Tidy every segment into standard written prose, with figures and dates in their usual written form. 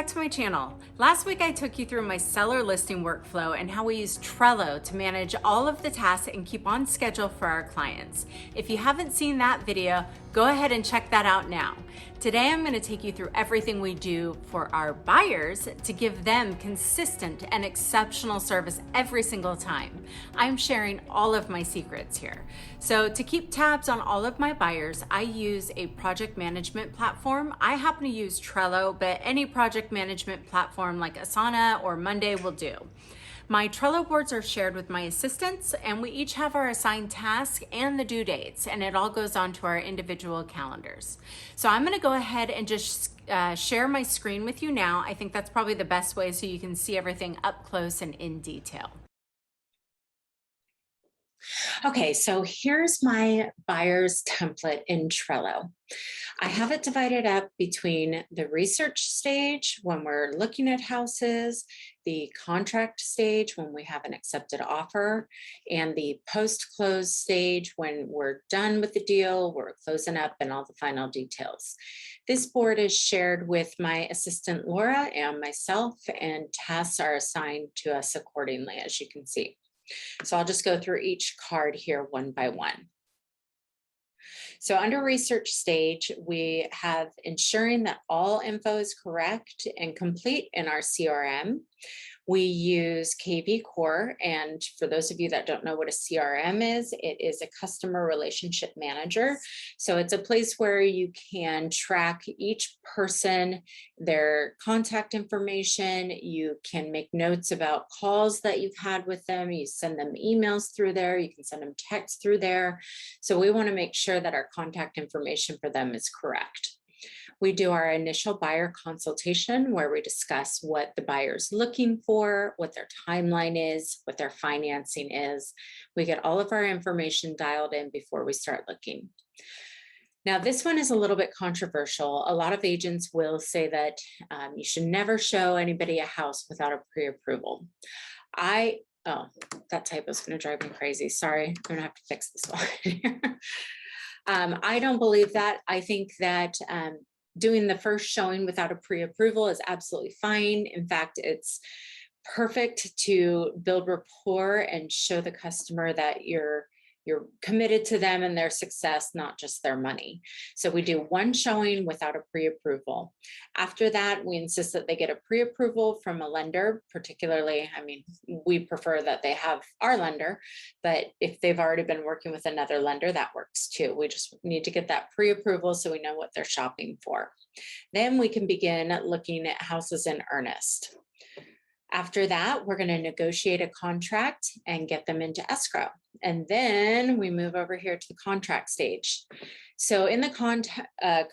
back to my channel. Last week I took you through my seller listing workflow and how we use Trello to manage all of the tasks and keep on schedule for our clients. If you haven't seen that video, go ahead and check that out now. Today I'm going to take you through everything we do for our buyers to give them consistent and exceptional service every single time. I'm sharing all of my secrets here. So to keep tabs on all of my buyers, I use a project management platform. I happen to use Trello, but any project management platform like Asana or Monday will do. My Trello boards are shared with my assistants, and we each have our assigned tasks and the due dates, and it all goes onto our individual calendars. So I'm going to go ahead and just share my screen with you now. I think that's probably the best way so you can see everything up close and in detail. Okay, so here's my buyer's template in Trello. I have it divided up between the research stage when we're looking at houses, the contract stage when we have an accepted offer, and the post-close stage when we're done with the deal, we're closing up and all the final details. This board is shared with my assistant Laura and myself, and tasks are assigned to us accordingly, as you can see. So I'll just go through each card here one by one. So under research stage, we have ensuring that all info is correct and complete in our CRM. We use KV Core, and for those of you that don't know what a CRM is, it is a customer relationship manager. So it's a place where you can track each person, their contact information. You can make notes about calls that you've had with them. You send them emails through there. You can send them texts through there. So we want to make sure that our contact information for them is correct. We do our initial buyer consultation where we discuss what the buyer's looking for, what their timeline is, what their financing is. We get all of our information dialed in before we start looking. Now, this one is a little bit controversial. A lot of agents will say that you should never show anybody a house without a pre-approval. Oh, that typo is going to drive me crazy. Sorry, I'm going to have to fix this one. I don't believe that. I think that doing the first showing without a pre-approval is absolutely fine. In fact, it's perfect to build rapport and show the customer that you're committed to them and their success, not just their money. So we do one showing without a pre-approval. After that, we insist that they get a pre-approval from a lender, particularly, we prefer that they have our lender, but if they've already been working with another lender, that works too. We just need to get that pre-approval so we know what they're shopping for. Then we can begin looking at houses in earnest. After that, we're going to negotiate a contract and get them into escrow. And then we move over here to the contract stage. So in the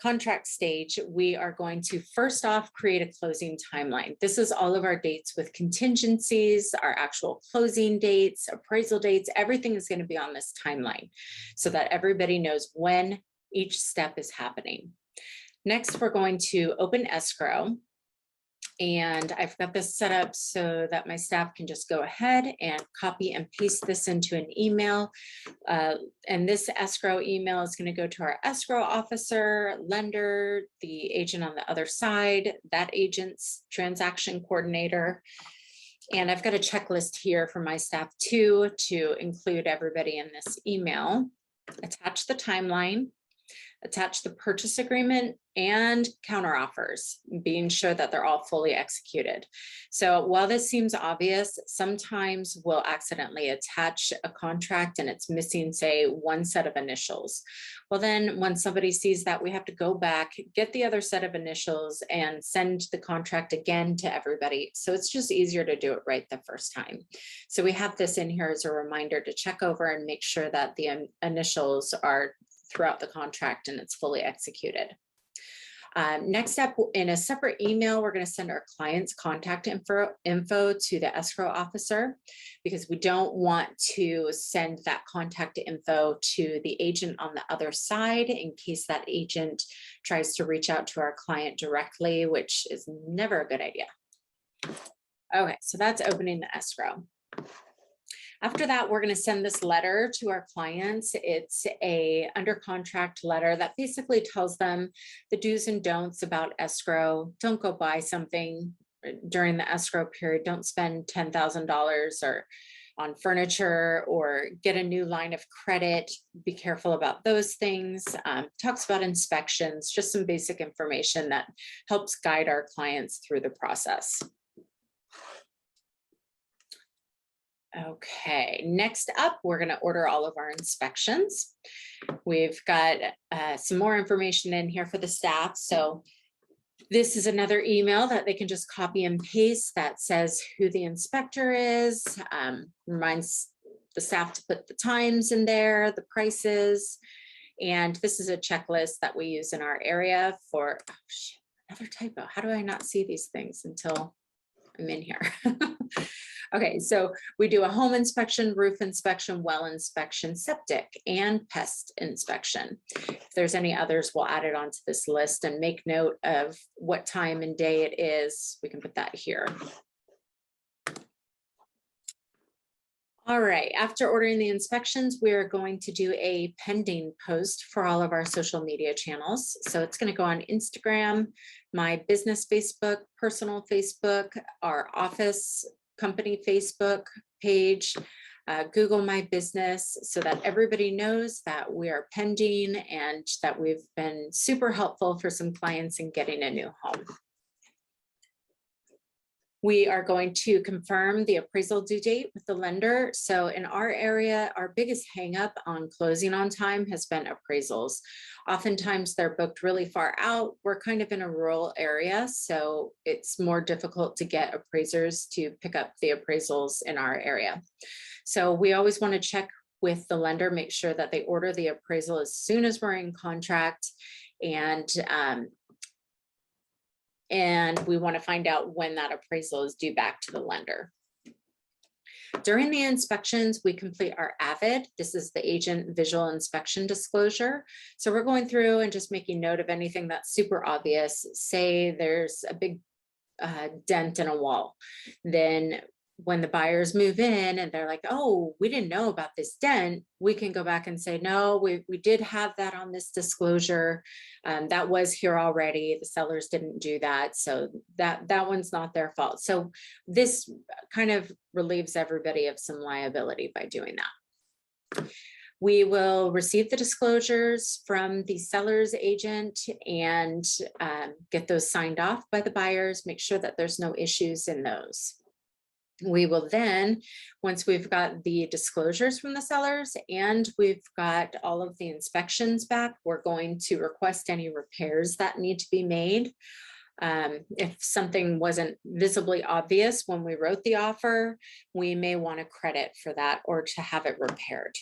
contract stage, we are going to first off create a closing timeline. This is all of our dates with contingencies, our actual closing dates, appraisal dates, everything is going to be on this timeline so that everybody knows when each step is happening. Next, we're going to open escrow. And I've got this set up so that my staff can just go ahead and copy and paste this into an email. And this escrow email is going to go to our escrow officer, lender, the agent on the other side, that agent's transaction coordinator. And I've got a checklist here for my staff too, to include everybody in this email. Attach the timeline, attach the purchase agreement and counteroffers, being sure that they're all fully executed. So while this seems obvious, sometimes we'll accidentally attach a contract and it's missing, say, one set of initials. Well, then when somebody sees that, we have to go back, get the other set of initials and send the contract again to everybody. So it's just easier to do it right the first time. So we have this in here as a reminder to check over and make sure that the initials are throughout the contract and it's fully executed. Next up, in a separate email, we're going to send our client's contact info to the escrow officer because we don't want to send that contact info to the agent on the other side in case that agent tries to reach out to our client directly, which is never a good idea. Okay, so that's opening the escrow. After that, we're going to send this letter to our clients. It's a under contract letter that basically tells them the do's and don'ts about escrow. Don't go buy something during the escrow period. Don't spend $10,000 or on furniture or get a new line of credit. Be careful about those things. Talks about inspections, just some basic information that helps guide our clients through the process. Okay, next up, we're going to order all of our inspections. We've got some more information in here for the staff. So this is another email that they can just copy and paste that says who the inspector is, reminds the staff to put the times in there, the prices. And this is a checklist that we use in our area for, oh shit, another typo. How do I not see these things until I'm in here? Okay, so we do a home inspection, roof inspection, well inspection, septic, and pest inspection. If there's any others, we'll add it onto this list and make note of what time and day it is. We can put that here. All right, after ordering the inspections, we're going to do a pending post for all of our social media channels. So it's going to go on Instagram, my business Facebook, personal Facebook, our office company Facebook page, Google My Business, so that everybody knows that we are pending and that we've been super helpful for some clients in getting a new home. We are going to confirm the appraisal due date with the lender. So in our area, our biggest hangup on closing on time has been appraisals. Oftentimes they're booked really far out. We're kind of in a rural area, so it's more difficult to get appraisers to pick up the appraisals in our area. So we always want to check with the lender, make sure that they order the appraisal as soon as we're in contract, and we want to find out when that appraisal is due back to the lender. During the inspections, we complete our AVID. This is the agent visual inspection disclosure. So we're going through and just making note of anything that's super obvious. Say there's a big dent in a wall. Then when the buyers move in and they're like, oh, we didn't know about this dent, we can go back and say, no, we did have that on this disclosure. That was here already. The sellers didn't do that. So that one's not their fault. So this kind of relieves everybody of some liability by doing that. We will receive the disclosures from the seller's agent and get those signed off by the buyers, make sure that there's no issues in those. We will then, once we've got the disclosures from the sellers and we've got all of the inspections back, we're going to request any repairs that need to be made. If something wasn't visibly obvious when we wrote the offer, we may want to credit for that or to have it repaired.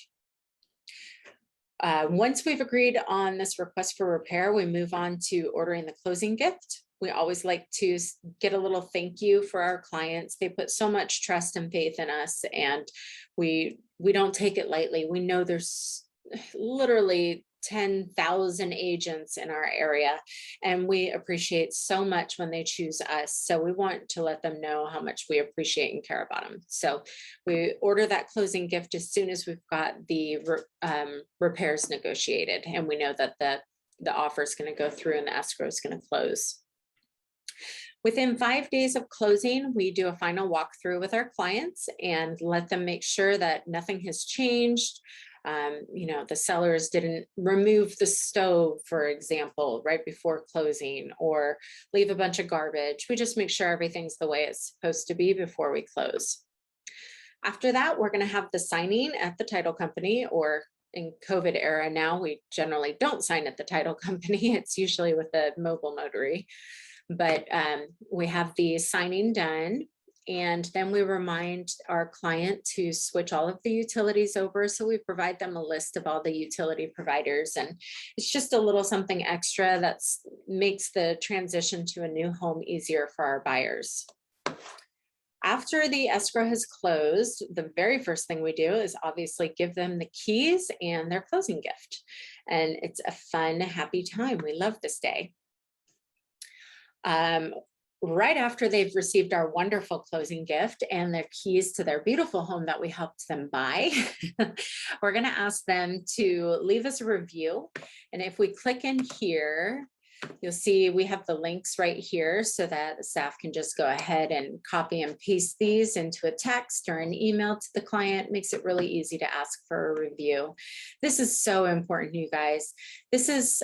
Once we've agreed on this request for repair, we move on to ordering the closing gift. We always like to get a little thank you for our clients. They put so much trust and faith in us, and we don't take it lightly. We know there's literally 10,000 agents in our area, and we appreciate so much when they choose us. So we want to let them know how much we appreciate and care about them. So we order that closing gift as soon as we've got the repairs negotiated, and we know that the offer is going to go through and the escrow is going to close. Within 5 days of closing, we do a final walkthrough with our clients and let them make sure that nothing has changed. The sellers didn't remove the stove, for example, right before closing, or leave a bunch of garbage. We just make sure everything's the way it's supposed to be before we close. After that, we're going to have the signing at the title company, or in COVID era now, we generally don't sign at the title company. It's usually with a mobile notary. But we have the signing done, and then we remind our client to switch all of the utilities over. So we provide them a list of all the utility providers, and it's just a little something extra that makes the transition to a new home easier for our buyers. After the escrow has closed, the very first thing we do is obviously give them the keys and their closing gift. And it's a fun, happy time. We love this day. right after they've received our wonderful closing gift and their keys to their beautiful home that we helped them buy, we're going to ask them to leave us a review. And if we click in here, you'll see we have the links right here so that the staff can just go ahead and copy and paste these into a text or an email to the client. Makes it really easy to ask for a review. This is so important, you guys. This is,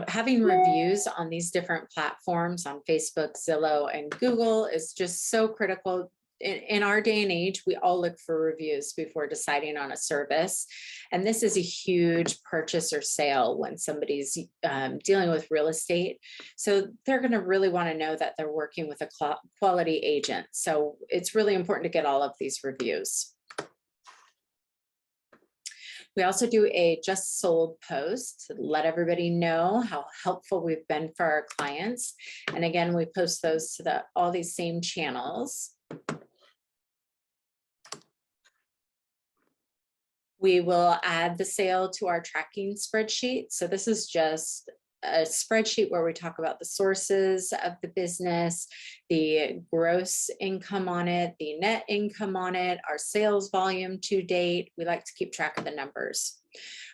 having reviews on these different platforms on Facebook, Zillow, and Google is just so critical. In our day and age, we all look for reviews before deciding on a service. And this is a huge purchase or sale when somebody's dealing with real estate. So they're going to really want to know that they're working with a quality agent. So it's really important to get all of these reviews. We also do a just sold post to let everybody know how helpful we've been for our clients. And again, we post those to all these same channels. We will add the sale to our tracking spreadsheet. So this is just a spreadsheet where we talk about the sources of the business, the gross income on it, the net income on it, our sales volume to date. We like to keep track of the numbers.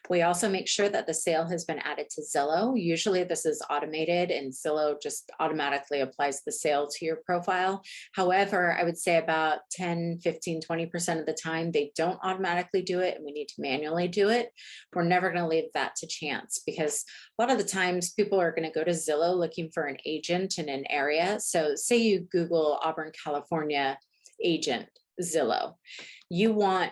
We also make sure that the sale has been added to Zillow. Usually this is automated and Zillow just automatically applies the sale to your profile. However, I would say about 10, 15, 20% of the time, they don't automatically do it and we need to manually do it. We're never going to leave that to chance because a lot of the times people are going to go to Zillow looking for an agent in an area. So say you Google Auburn, California agent Zillow. You want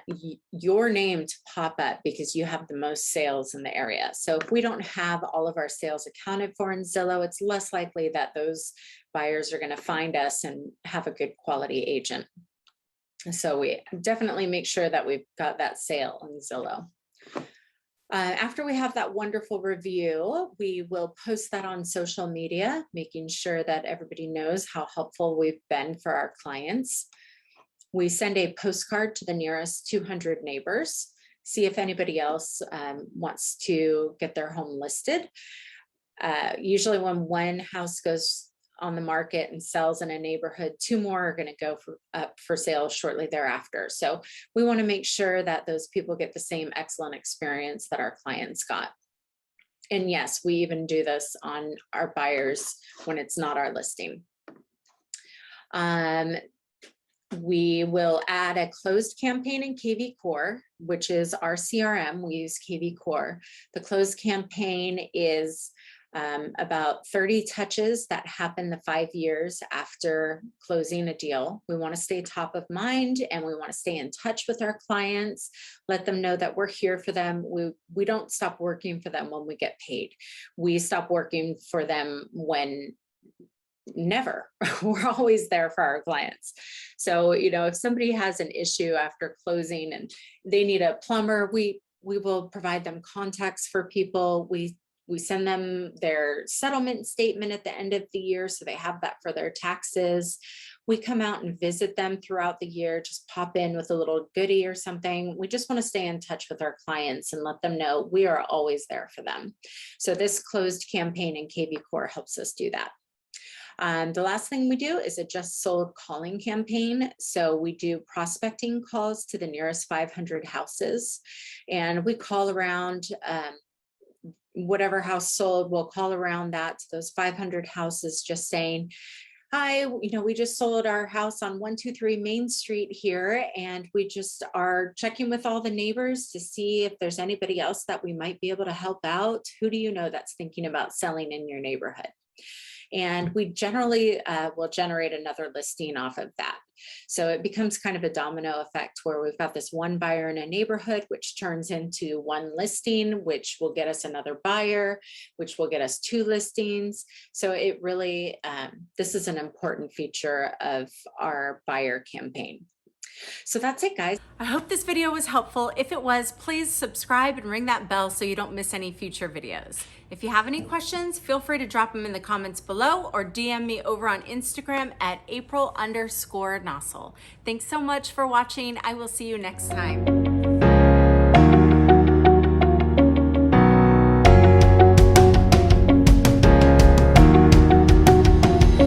your name to pop up because you have the most sales in the area. So if we don't have all of our sales accounted for in Zillow, it's less likely that those buyers are going to find us and have a good quality agent. So we definitely make sure that we've got that sale in Zillow. After we have that wonderful review, we will post that on social media, making sure that everybody knows how helpful we've been for our clients. We send a postcard to the nearest 200 neighbors, see if anybody else wants to get their home listed. Usually when one house goes on the market and sells in a neighborhood, 2 more are going to go up for sale shortly thereafter. So we want to make sure that those people get the same excellent experience that our clients got. And yes, we even do this on our buyers when it's not our listing. We will add a closed campaign in KV Core, which is our CRM. We use KV Core. The closed campaign is about 30 touches that happen the 5 years after closing a deal. We want to stay top of mind and we want to stay in touch with our clients, let them know that we're here for them. We don't stop working for them when we get paid. We stop working for them when never. We're always there for our clients. So, if somebody has an issue after closing and they need a plumber, we will provide them contacts for people. We send them their settlement statement at the end of the year so they have that for their taxes. We come out and visit them throughout the year, just pop in with a little goodie or something. We just want to stay in touch with our clients and let them know we are always there for them. So this closed campaign in KV Core helps us do that. The last thing we do is a just sold calling campaign. So we do prospecting calls to the nearest 500 houses and we call around whatever house sold, we'll call around that to those 500 houses just saying, hi, we just sold our house on 123 Main Street here, and we just are checking with all the neighbors to see if there's anybody else that we might be able to help out. Who do you know that's thinking about selling in your neighborhood? And we generally will generate another listing off of that. So it becomes kind of a domino effect where we've got this one buyer in a neighborhood, which turns into one listing, which will get us another buyer, which will get us 2 listings. So it really, this is an important feature of our buyer campaign. So that's it, guys. I hope this video was helpful. If it was, please subscribe and ring that bell so you don't miss any future videos. If you have any questions, feel free to drop them in the comments below or DM me over on Instagram at April_Nossel. Thanks so much for watching. I will see you next time.